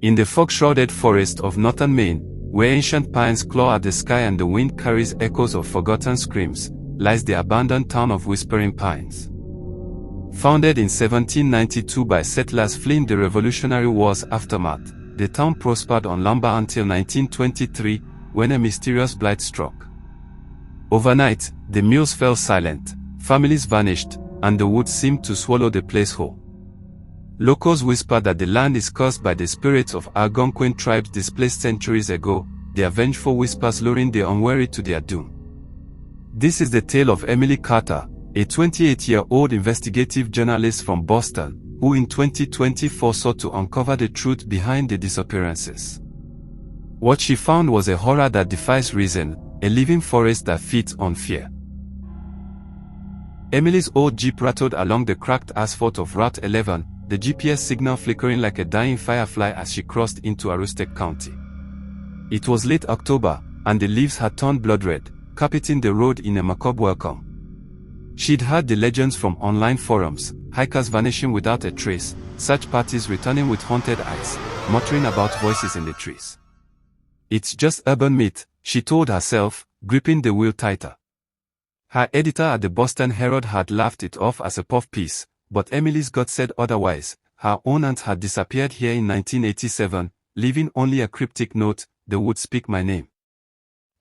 In the fog-shrouded forest of northern Maine, where ancient pines claw at the sky and the wind carries echoes of forgotten screams, lies the abandoned town of Whispering Pines. Founded in 1792 by settlers fleeing the Revolutionary War's aftermath, the town prospered on lumber until 1923, when a mysterious blight struck. Overnight, the mills fell silent, families vanished, and the woods seemed to swallow the place whole. Locals whisper that the land is cursed by the spirits of Algonquin tribes displaced centuries ago, their vengeful whispers luring the unwary to their doom. This is the tale of Emily Carter, a 28-year-old investigative journalist from Boston, who in 2024 sought to uncover the truth behind the disappearances. What she found was a horror that defies reason, a living forest that feeds on fear. Emily's old Jeep rattled along the cracked asphalt of Route 11, the GPS signal flickering like a dying firefly as she crossed into Aroostook County. It was late October, and the leaves had turned blood red, carpeting the road in a macabre welcome. She'd heard the legends from online forums, hikers vanishing without a trace, search parties returning with haunted eyes, muttering about voices in the trees. It's just urban myth, she told herself, gripping the wheel tighter. Her editor at the Boston Herald had laughed it off as a puff piece, but Emily's gut said otherwise. Her own aunt had disappeared here in 1987, leaving only a cryptic note, "They would speak my name."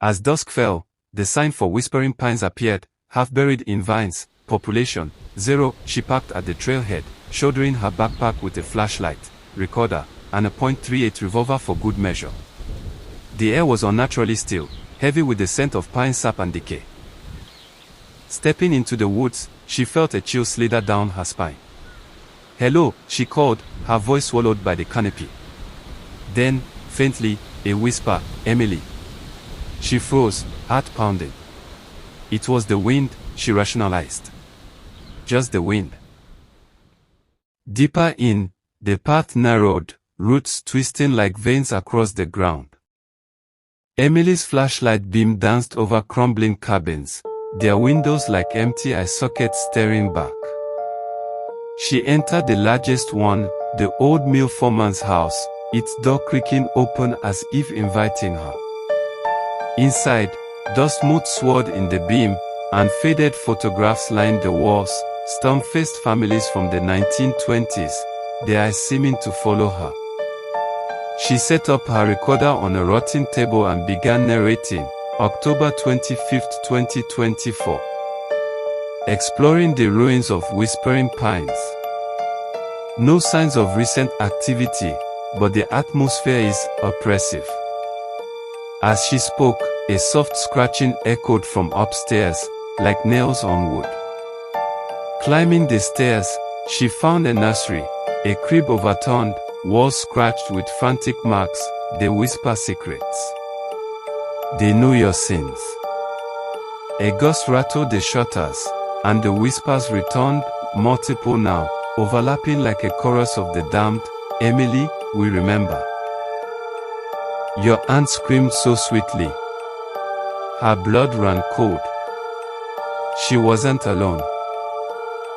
As dusk fell, the sign for Whispering Pines appeared, half buried in vines, population 0. She parked at the trailhead, shouldering her backpack with a flashlight, recorder, and a .38 revolver for good measure. The air was unnaturally still, heavy with the scent of pine sap and decay. Stepping into the woods, she felt a chill slither down her spine. "Hello," she called, her voice swallowed by the canopy. Then, faintly, a whisper, "Emily." She froze, heart pounding. It was the wind, she rationalized. Just the wind. Deeper in, the path narrowed, roots twisting like veins across the ground. Emily's flashlight beam danced over crumbling cabins, their windows like empty eye sockets staring back. She entered the largest one, the old mill foreman's house, its door creaking open as if inviting her. Inside, dust mote swirled in the beam, and faded photographs lined the walls, stone-faced families from the 1920s, their eyes seeming to follow her. She set up her recorder on a rotting table and began narrating, October 25, 2024. Exploring the ruins of Whispering Pines. No signs of recent activity, but the atmosphere is oppressive. As she spoke, a soft scratching echoed from upstairs, like nails on wood. Climbing the stairs, she found a nursery, a crib overturned, walls scratched with frantic marks. They whisper secrets. They know your sins. A gust rattled the shutters, and the whispers returned, multiple now, overlapping like a chorus of the damned. "Emily, we remember. Your aunt screamed so sweetly." Her blood ran cold. She wasn't alone.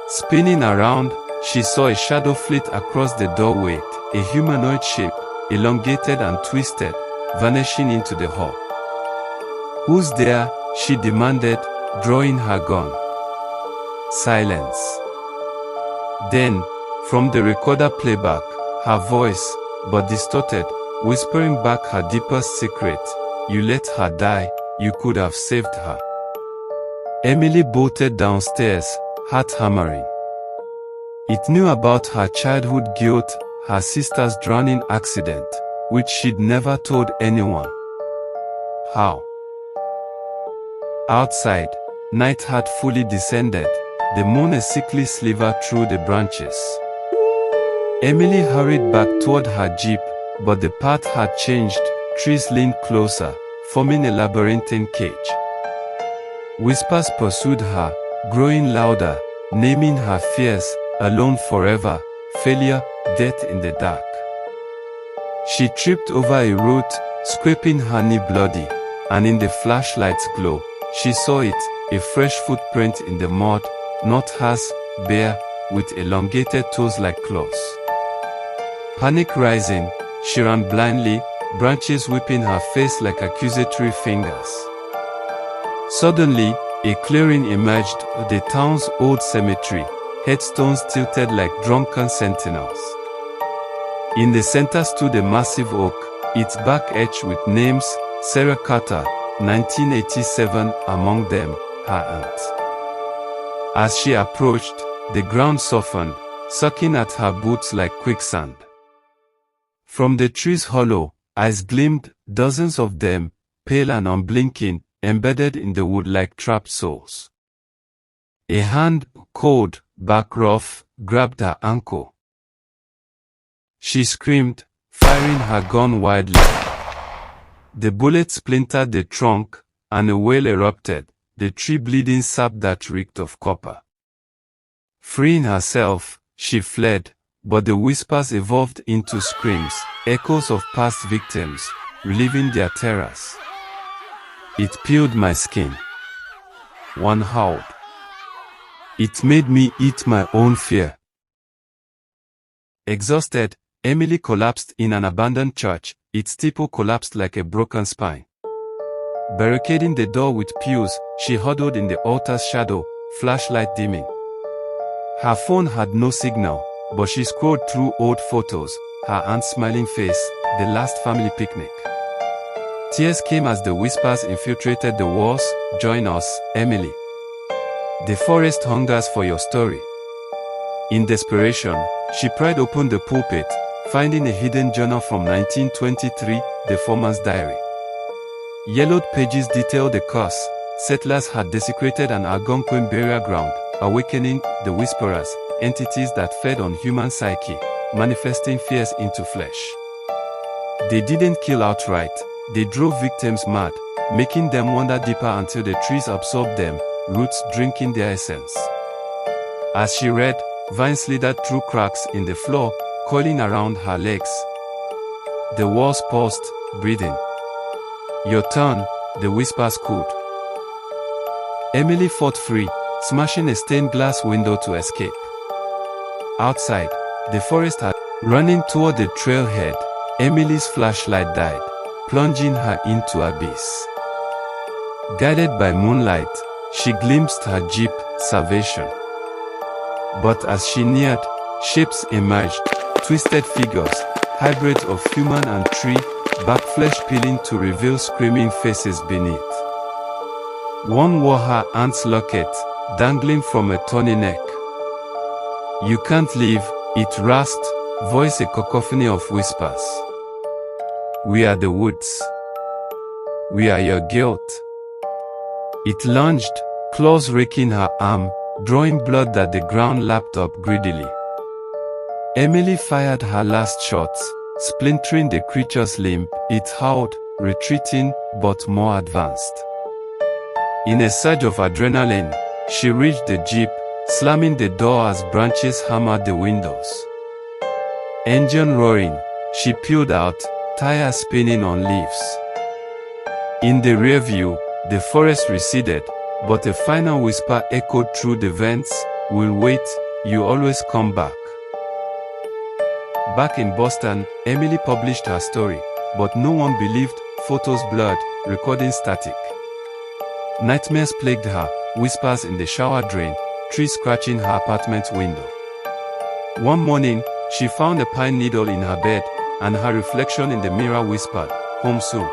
Spinning around, she saw a shadow flit across the doorway, a humanoid shape, elongated and twisted, vanishing into the hall. "Who's there?" she demanded, drawing her gun. Silence. Then, from the recorder playback, her voice, but distorted, whispering back her deepest secret, "You let her die, you could have saved her." Emily bolted downstairs, heart hammering. It knew about her childhood guilt, her sister's drowning accident, which she'd never told anyone. How? Outside, night had fully descended, the moon a sickly sliver through the branches. Emily hurried back toward her jeep, but the path had changed, trees leaned closer, forming a labyrinthine cage. Whispers pursued her, growing louder, naming her fears, alone forever, failure, death in the dark. She tripped over a root, scraping her knee bloody, and in the flashlight's glow, she saw it, a fresh footprint in the mud, not hers, bare, with elongated toes like claws. Panic rising, She ran blindly, branches whipping her face like accusatory fingers. Suddenly, a clearing emerged, the town's old cemetery, headstones tilted like drunken sentinels. In the center stood a massive oak, its bark etched with names, Sarah Carter, 1987, among them, her aunt. As she approached, the ground softened, sucking at her boots like quicksand. From the tree's hollow, eyes gleamed, dozens of them, pale and unblinking, embedded in the wood like trapped souls. A hand, cold, back rough, grabbed her ankle. She screamed, firing her gun wildly. The bullet splintered the trunk, and a wail erupted, the tree bleeding sap that reeked of copper. Freeing herself, she fled, but the whispers evolved into screams, echoes of past victims, reliving their terrors. It peeled my skin. One howled. It made me eat my own fear. Exhausted, Emily collapsed in an abandoned church, its steeple collapsed like a broken spine. Barricading the door with pews, she huddled in the altar's shadow, flashlight dimming. Her phone had no signal, but she scrolled through old photos, her aunt's smiling face, the last family picnic. Tears came as the whispers infiltrated the walls. Join us, Emily. The forest hungers for your story. In desperation, she pried open the pulpit, finding a hidden journal from 1923, the foreman's diary. Yellowed pages detailed the curse. Settlers had desecrated an Algonquin burial ground, awakening the whisperers, entities that fed on human psyche, manifesting fears into flesh. They didn't kill outright, they drove victims mad, making them wander deeper until the trees absorbed them, roots drinking their essence. As she read, vines slithered through cracks in the floor, coiling around her legs. The walls paused, breathing. Your turn, the whispers cooed. Emily fought free, smashing a stained glass window to escape. Outside, the forest had running toward the trailhead. Emily's flashlight died, plunging her into abyss. Guided by moonlight, she glimpsed her jeep, Salvation. But as she neared, shapes emerged, twisted figures, hybrids of human and tree, back flesh peeling to reveal screaming faces beneath. One wore her aunt's locket, dangling from a tawny neck. You can't leave, it rasped, voiced a cacophony of whispers. We are the woods. We are your guilt. It lunged, claws raking her arm, drawing blood that the ground lapped up greedily. Emily fired her last shots, splintering the creature's limb. It howled, retreating, but more advanced. In a surge of adrenaline, she reached the jeep, slamming the door as branches hammered the windows. Engine roaring, she peeled out, tires spinning on leaves. In the rear view, the forest receded, but a final whisper echoed through the vents, "We'll wait, you always come back." Back in Boston, Emily published her story, but no one believed. Photos blurred, recording static. Nightmares plagued her, whispers in the shower drain, trees scratching her apartment window. One morning, she found a pine needle in her bed, and her reflection in the mirror whispered, "Home soon."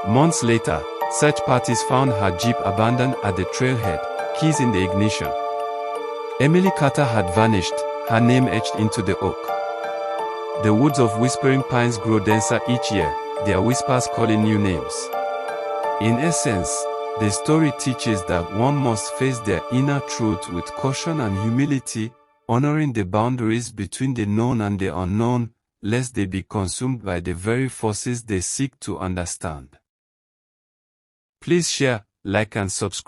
Months later, search parties found her jeep abandoned at the trailhead, keys in the ignition. Emily Carter had vanished, her name etched into the oak. The woods of whispering pines grow denser each year, their whispers calling new names. In essence, the story teaches that one must face their inner truth with caution and humility, honoring the boundaries between the known and the unknown, lest they be consumed by the very forces they seek to understand. Please share, like and subscribe.